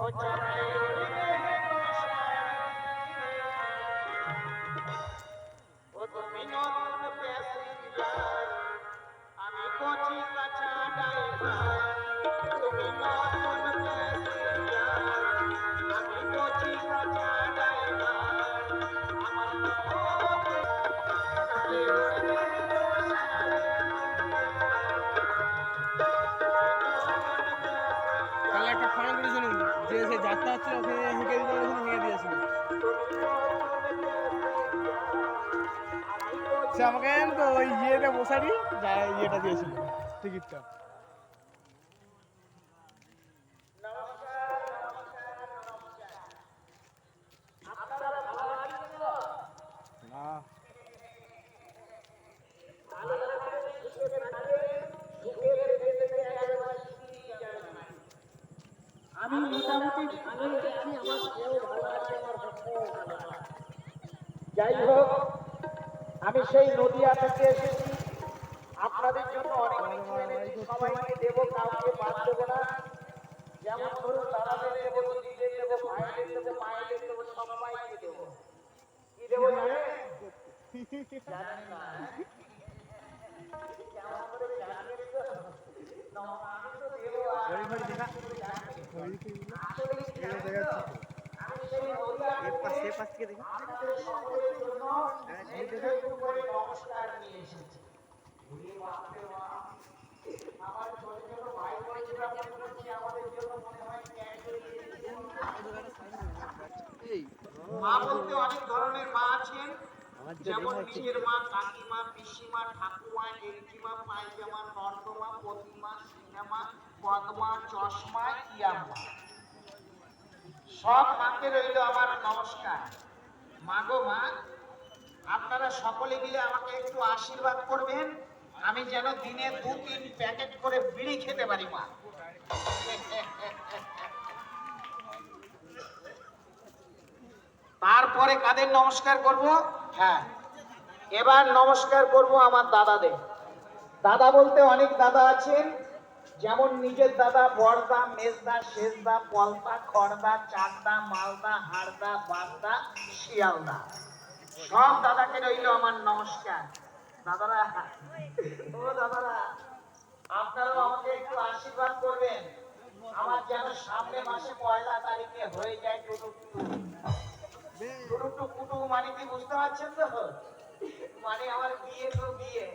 আমি কচি কাঁচা ডাইভার, তুমি নতুন প্যাসেঞ্জার, আমি কচি কাঁচা ডাইভার, আমার তাহলে একটা ফান করে শুনুন, যে সে যাত্রা হচ্ছিল ওখানে হেঁকে দিতে হেঁকে দিয়েছিল। সে আমাকে তো ওই ইয়েটা বসারি যা ইয়েটা দিয়েছিল টিকিটটা। আমি মোটামুটি ভালোই আছি, আমার কেউ ভালো আছে, আমার পক্ষেও ভালো আছে। যাই হোক, আমি সেই নদিয়া থেকে এসেছি, আপনাদের জন্য অনেক কিছু এনেছি, সবাইকে দেবো, কাউকে বাদ দেবো না। যেমন ধরুন দাদাদের দেবো, দিদিদের দেবো, ভাইদের দেবো, মায়েদের দেবো, সবাইকে দেবো। কি দেবো জানেন? জানেন না? কেমন করে জানবেন তো? আমি তো দেবো, আমি সেই নদিয়া থেকে আপনাদের সকলের জন্য একটু করে নমস্কার নিয়ে এসেছি। আমার ছোট ছোট ভাই বোনেরা মনে করছি আমাদের জন্য মনে হয় মা বলতে অনেক ধরনের মা আছেন, যেমন নিজের মা, কাকিমা, পিসিমা, ঠাকুমা, জেঠিমা, পায়জামা, নর্দমা, প্রতিমা, সিনেমা, পদ্মা, চশমা, ইয়াম্মা। সব মাকে রইল আমার নমস্কার। মা গো মা, আপনারা সকলে মিলে আমাকে একটু আশীর্বাদ করবেন, আমি যেন দিনে 2-3 প্যাকেট করে বিড়ি খেতে পারি মা। তারপরে কাদের নমস্কার করব? হ্যাঁ, এবার নমস্কার করব আমার দাদাদের। দাদা বলতে অনেক দাদা আছেন, যেমন নিজের দাদা, বড়দা, মেজদা, শেষদা, পলতা, খড়দা, চাকদা, মালদা, হাড়দা, বাগদা, শিয়ালদা। সব দাদাকে রইল আমার নমস্কার। দাদারা, ও দাদারা, আপনারাও আমাকে একটু আশীর্বাদ করবেন, আমার যেন সামনে মাসে 1 তারিখে হয়ে যায় টুটুটু। টুটুটু কুটু মানে কি বুঝতে পারছেন তো? মানে আমার বিয়ে তো বিয়ে।